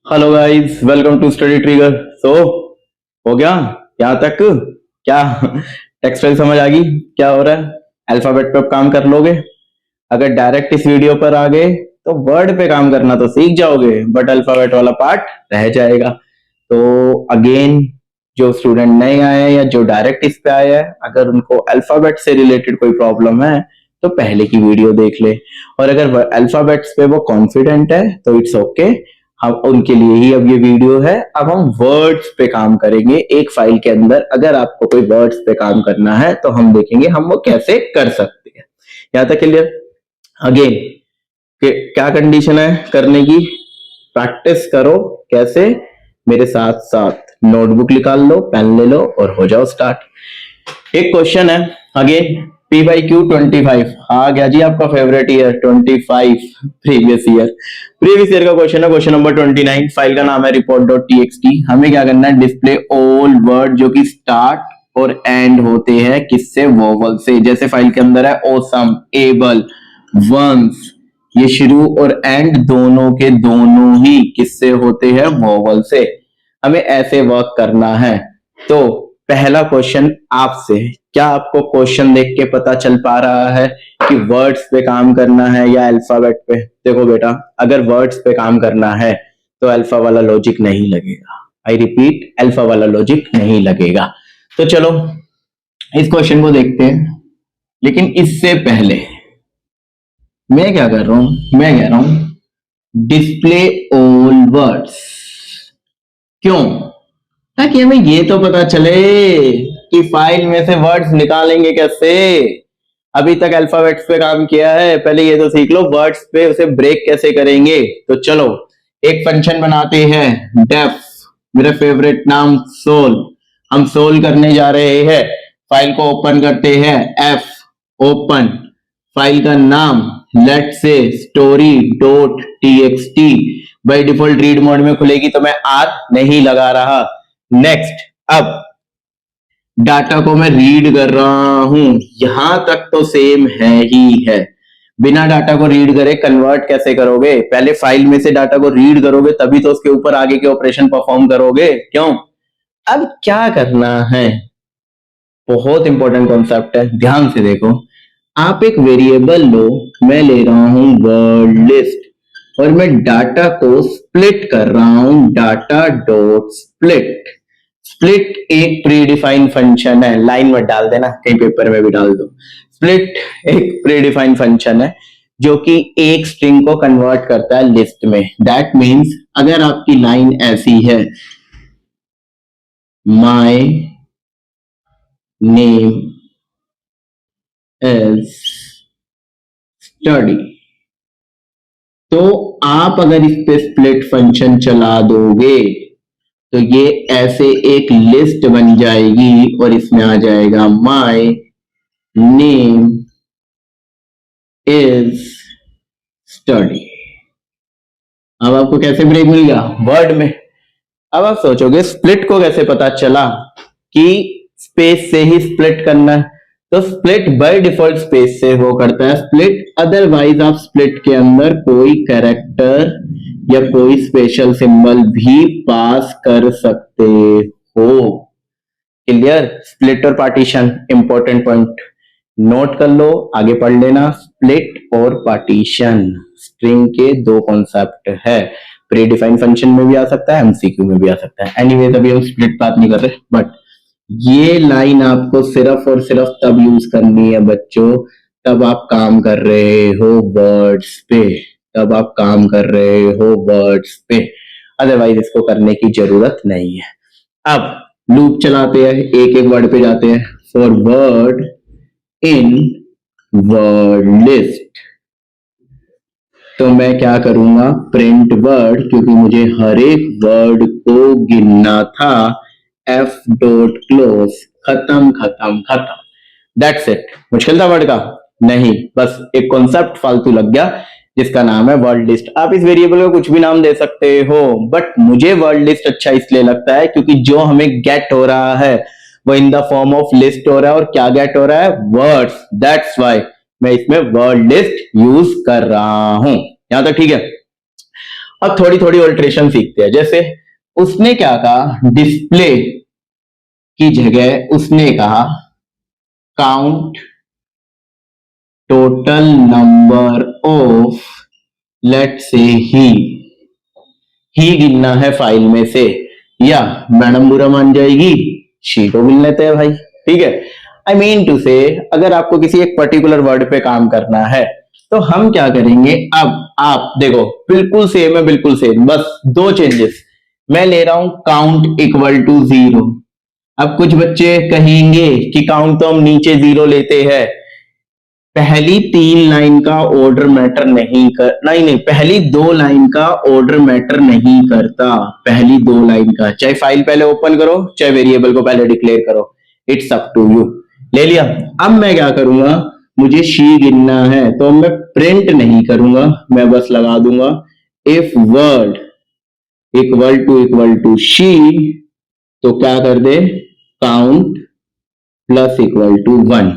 Hello guys, welcome to Study Trigger. हो गया यहाँ तक? क्या टेक्स्ट फाइल समझ आ गई? क्या हो रहा है? अल्फाबेट पे अब काम कर लोगे? अगर डायरेक्ट इस वीडियो पर आ गए तो वर्ड पे काम करना तो सीख जाओगे, बट अल्फाबेट वाला पार्ट रह जाएगा। तो अगेन, जो स्टूडेंट नए आए हैं या जो डायरेक्ट इस पे आए हैं, अगर उनको अल्फाबेट से रिलेटेड कोई प्रॉब्लम है तो पहले की वीडियो देख ले। और अगर अल्फाबेट्स पे वो कॉन्फिडेंट है तो इट्स ओके, हम उनके लिए ही अब ये वीडियो है। अब हम वर्ड्स पे काम करेंगे एक फाइल के अंदर। अगर आपको कोई वर्ड्स पे काम करना है तो हम देखेंगे हम वो कैसे कर सकते हैं। यहां तक क्लियर? अगेन, क्या कंडीशन है करने की? प्रैक्टिस करो। कैसे? मेरे साथ साथ नोटबुक निकाल लो, पेन ले लो और हो जाओ स्टार्ट। एक क्वेश्चन है अगेन, P बाई क्यू 25 आ गया जी, आपका फेवरेट ईयर 25 प्रीवियस ईयर का क्वेश्चन है। क्वेश्चन नंबर 29, फाइल का नाम है report.txt। हमें क्या करना है? डिस्प्ले ऑल वर्ड जो कि स्टार्ट और एंड होते हैं किससे? वोवल से। जैसे फाइल के अंदर है ऑसम, एबल, वंस, ये शुरू और एंड दोनों के दोनों ही किससे होते हैं? वोवल से। हमें ऐसे वर्क करना है। तो पहला क्वेश्चन आपसे, क्या आपको क्वेश्चन देख के पता चल पा रहा है कि वर्ड्स पे काम करना है या अल्फाबेट पे? देखो बेटा, अगर वर्ड्स पे काम करना है तो अल्फा वाला लॉजिक नहीं लगेगा। आई रिपीट, अल्फा वाला लॉजिक नहीं लगेगा। तो चलो इस क्वेश्चन को देखते हैं, लेकिन इससे पहले मैं क्या कर रहा हूं? मैं कह रहा हूं डिस्प्ले ऑल वर्ड्स। क्यों? ताकि हमें ये तो पता चले कि फाइल में से वर्ड्स निकालेंगे कैसे। अभी तक अल्फाबेट्स पे काम किया है, पहले ये तो सीख लो वर्ड्स पे उसे ब्रेक कैसे करेंगे। तो चलो एक फंक्शन बनाते हैं, डेफ, मेरा फेवरेट नाम सोल। हम सोल करने जा रहे हैं। फाइल को ओपन करते हैं, एफ ओपन, फाइल का नाम लेट से story dot TXT. By default read mode में खुलेगी तो मैं आर नहीं लगा रहा। नेक्स्ट, अब डाटा को मैं रीड कर रहा हूं, यहां तक तो सेम है ही है। बिना डाटा को रीड करे कन्वर्ट कैसे करोगे? पहले फाइल में से डाटा को रीड करोगे तभी तो उसके ऊपर आगे के ऑपरेशन परफॉर्म करोगे। क्यों? अब क्या करना है? बहुत इंपॉर्टेंट कॉन्सेप्ट है, ध्यान से देखो। आप एक वेरिएबल लो, मैं ले रहा हूं वर्ड लिस्ट और मैं डाटा को स्प्लिट कर रहा हूं, डाटा डॉट स्प्लिट। स्प्लिट एक प्री डिफाइंड फंक्शन है, लाइन में डाल देना, कहीं पेपर में भी डाल दो। स्प्लिट एक प्री डिफाइंड फंक्शन है जो कि एक स्ट्रिंग को कन्वर्ट करता है लिस्ट में। दैट मीन्स अगर आपकी लाइन ऐसी है, माई नेम इज स्टडी, तो आप अगर इस पे स्प्लिट फंक्शन चला दोगे तो ये ऐसे एक लिस्ट बन जाएगी और इसमें आ जाएगा माई नेम इज स्टडी। अब आपको कैसे ब्रेक मिल गया? वर्ड में। अब आप सोचोगे स्प्लिट को कैसे पता चला कि स्पेस से ही स्प्लिट करना है? तो स्प्लिट बाय डिफॉल्ट स्पेस से वो करता है स्प्लिट, अदरवाइज आप स्प्लिट के अंदर कोई कैरेक्टर या कोई स्पेशल सिंबल भी पास कर सकते हो। क्लियर? स्प्लिट और पार्टीशन इंपॉर्टेंट पॉइंट नोट कर लो, आगे पढ़ लेना। स्प्लिट और पार्टीशन स्ट्रिंग के दो कॉन्सेप्ट है। प्री डिफाइंड फंक्शन में भी आ सकता है, एमसीक्यू में भी आ सकता है। एनीवेज अभी हम स्प्लिट बात नहीं कर रहे, बट ये लाइन आपको सिर्फ और सिर्फ तब यूज करनी है बच्चों, तब आप काम कर रहे हो वर्ड्स पे, तब आप काम कर रहे हो वर्ड्स पे, अदरवाइज इसको करने की जरूरत नहीं है। अब लूप चलाते हैं, एक एक वर्ड पे जाते हैं। For word in word list, तो मैं क्या करूंगा? प्रिंट वर्ड, क्योंकि मुझे हर एक वर्ड को गिनना था। एफ डॉट क्लोज, खत्म खत्म खत्म। That's it. मुश्किल था वर्ड का? नहीं, बस एक कॉन्सेप्ट फालतू लग गया जिसका नाम है वर्ड लिस्ट। आप इस वेरिएबल को कुछ भी नाम दे सकते हो, बट मुझे वर्ड लिस्ट अच्छा इसलिए लगता है क्योंकि जो हमें गेट हो रहा है वो in the form of list हो रहा है। और क्या गेट हो रहा है? वर्ड्स। दैट्स वाई मैं इसमें वर्ड लिस्ट यूज कर रहा हूं। यहां तक ठीक है? अब थोड़ी थोड़ी ऑल्ट्रेशन सीखते हैं। जैसे उसने क्या कहा, डिस्प्ले की जगह उसने कहा count total number of, let say ही गिनना है फाइल में से, या मैडम बुरा मान जाएगी, शी को गिन लेते हैं भाई। ठीक है, आई मीन टू से अगर आपको किसी एक पर्टिकुलर वर्ड पे काम करना है तो हम क्या करेंगे, अब आप देखो बिल्कुल सेम है, बिल्कुल सेम, बस दो चेंजेस। मैं ले रहा हूं काउंट इक्वल टू 0। अब कुछ बच्चे कहेंगे कि काउंट तो हम नीचे 0 लेते हैं, पहली 3 लाइन का ऑर्डर मैटर नहीं कर, नहीं पहली 2 लाइन का ऑर्डर मैटर नहीं करता, पहली 2 लाइन का, चाहे फाइल पहले ओपन करो चाहे वेरिएबल को पहले डिक्लेयर करो, इट्स अप टू यू। ले लिया। अब मैं क्या करूंगा, मुझे शी गिनना है तो मैं प्रिंट नहीं करूंगा, मैं बस लगा दूंगा if word equal to she, तो क्या कर दे, count plus equal to 1।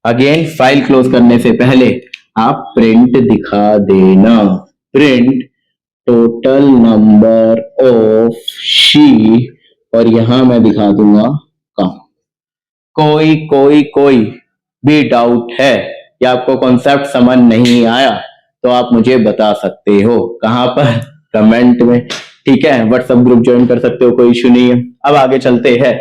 Again file close करने से पहले आप प्रिंट दिखा देना, print total number of she, और यहां मैं दिखा दूंगा काउंट। कोई भी डाउट है या आपको कॉन्सेप्ट समझ नहीं आया तो आप मुझे बता सकते हो, कहां पर, कमेंट में। ठीक है, व्हाट्सएप ग्रुप ज्वाइन कर सकते हो, कोई इशू नहीं है। अब आगे चलते हैं,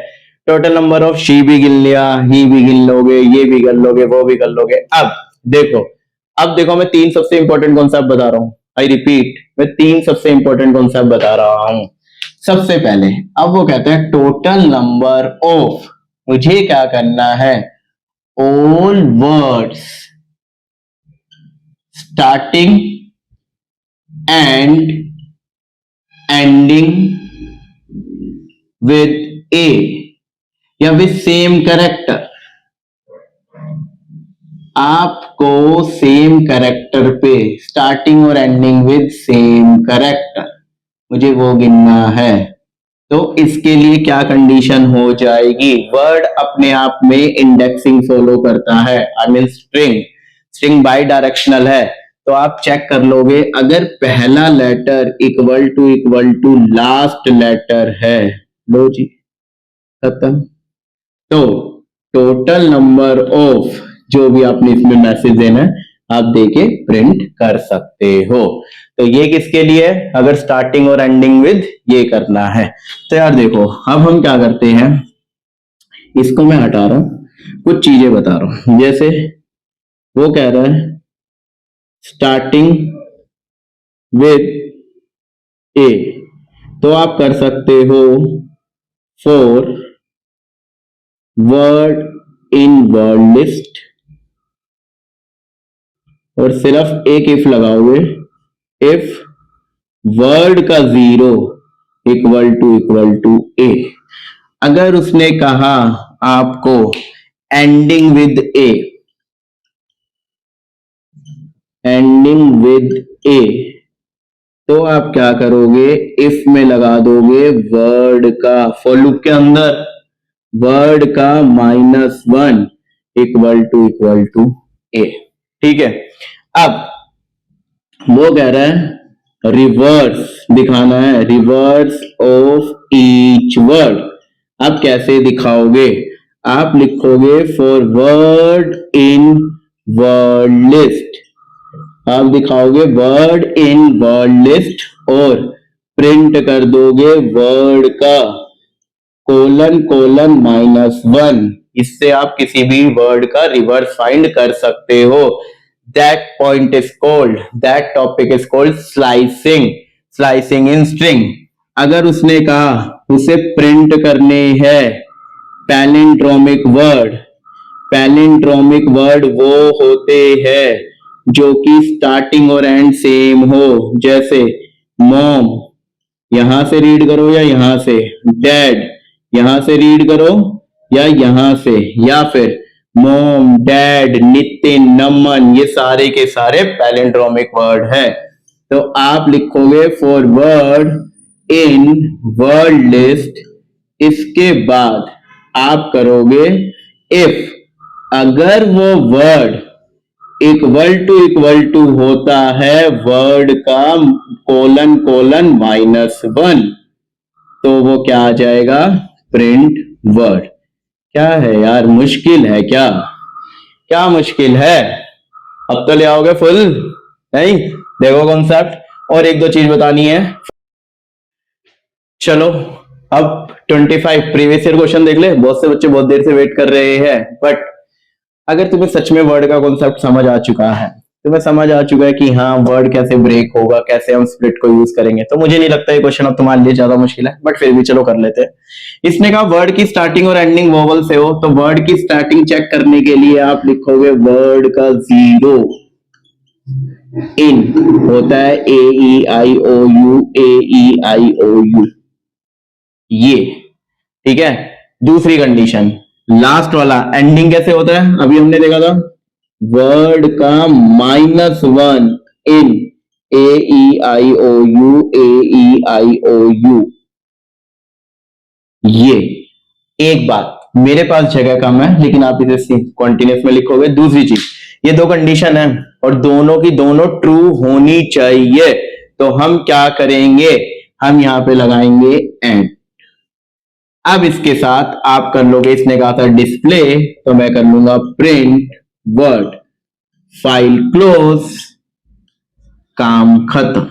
टोटल नंबर ऑफ शी भी गिन लिया, ही भी गिन लोगे, ये भी कर लोगे, वो भी कर लोगे। अब देखो मैं 3 सबसे इंपॉर्टेंट कॉन्सेप्ट बता रहा हूं, आई रिपीट, मैं 3 सबसे इंपॉर्टेंट कॉन्सेप्ट बता रहा हूं। सबसे पहले अब वो कहते हैं टोटल नंबर ऑफ, मुझे क्या करना है, all words starting and ending with A या विद सेम कैरेक्टर, आपको सेम कैरेक्टर पे, स्टार्टिंग और एंडिंग विद सेम कैरेक्टर, मुझे वो गिनना है। तो इसके लिए क्या कंडीशन हो जाएगी, वर्ड अपने आप में इंडेक्सिंग फॉलो करता है, I mean string bidirectional है, तो आप चेक कर लोगे अगर पहला letter equal to last letter है, लो जी खत्म। तो टोटल नंबर ऑफ जो भी आपने इसमें मैसेज देना है आप देके प्रिंट कर सकते हो। तो ये किसके लिए, अगर स्टार्टिंग और एंडिंग विद ये करना है। तो यार देखो अब हम क्या करते हैं, इसको मैं हटा रहा हूं, कुछ चीजें बता रहा हूं। जैसे वो कह रहा है स्टार्टिंग विद ए, तो आप कर सकते हो for word in word list, और सिर्फ एक इफ लगाओगे, इफ वर्ड का 0 इक्वल टू ए। अगर उसने कहा आपको एंडिंग विद ए, तो आप क्या करोगे, इफ में लगा दोगे वर्ड का, फॉर लूप के अंदर वर्ड का -1 इक्वल टू ए। ठीक है, अब वो कह रहा है रिवर्स दिखाना है, रिवर्स ऑफ ईच वर्ड। आप कैसे दिखाओगे, आप लिखोगे for word in word list, आप दिखाओगे वर्ड इन वर्ड लिस्ट और प्रिंट कर दोगे वर्ड का कोलन -1। इससे आप किसी भी वर्ड का रिवर्स फाइंड कर सकते हो। That topic is called slicing in string. अगर उसने कहा उसे प्रिंट करने हैं पैलिंड्रोमिक वर्ड वो होते हैं जो कि स्टार्टिंग और एंड सेम हो, जैसे मॉम यहां से रीड करो या यहां से, डैड यहां से रीड करो या यहां से, या फिर मॉम, डैड, नितिन, नमन, ये सारे के सारे पैलिंड्रोमिक वर्ड है। तो आप लिखोगे for word in word list, इसके बाद आप करोगे इफ, अगर वो वर्ड इक्वल टू होता है वर्ड का कोलन कोलन -1, तो वो क्या आ जाएगा, प्रिंट वर्ड। क्या है यार, मुश्किल है क्या, क्या मुश्किल है, अब तो ले आओगे फुल, नहीं? देखो कॉन्सेप्ट, और एक दो चीज बतानी है। चलो अब 25 प्रीवियस ईयर क्वेश्चन देख ले, बहुत से बच्चे बहुत देर से वेट कर रहे हैं, बट अगर तुम्हें सच में वर्ड का कॉन्सेप्ट समझ आ चुका है, तुम्हें समझ आ चुका है कि हाँ वर्ड कैसे ब्रेक होगा, कैसे हम स्प्लिट को यूज करेंगे, तो मुझे नहीं लगता ये क्वेश्चन अब तुम्हारे लिए ज्यादा मुश्किल है, बट फिर भी चलो कर लेते हैं। इसने कहा वर्ड की स्टार्टिंग और एंडिंग वोवल से हो, तो वर्ड की स्टार्टिंग चेक करने के लिए आप लिखोगे वर्ड का 0 इन होता है AEIOU, AEIOU, ये ठीक है। दूसरी कंडीशन, लास्ट वाला एंडिंग कैसे होता है, अभी हमने देखा था, वर्ड का -1 इन AEIOU, AEIOU। ये एक बात, मेरे पास जगह कम है, लेकिन आप इसे कॉन्टिन्यूस में लिखोगे। दूसरी चीज, ये दो कंडीशन है और दोनों की दोनों ट्रू होनी चाहिए, तो हम क्या करेंगे, हम यहां पे लगाएंगे एंड। अब इसके साथ आप कर लोगे, इसने कहा था डिस्प्ले, तो मैं कर लूंगा प्रिंट वर्ड, फाइल क्लोज, काम खत्म।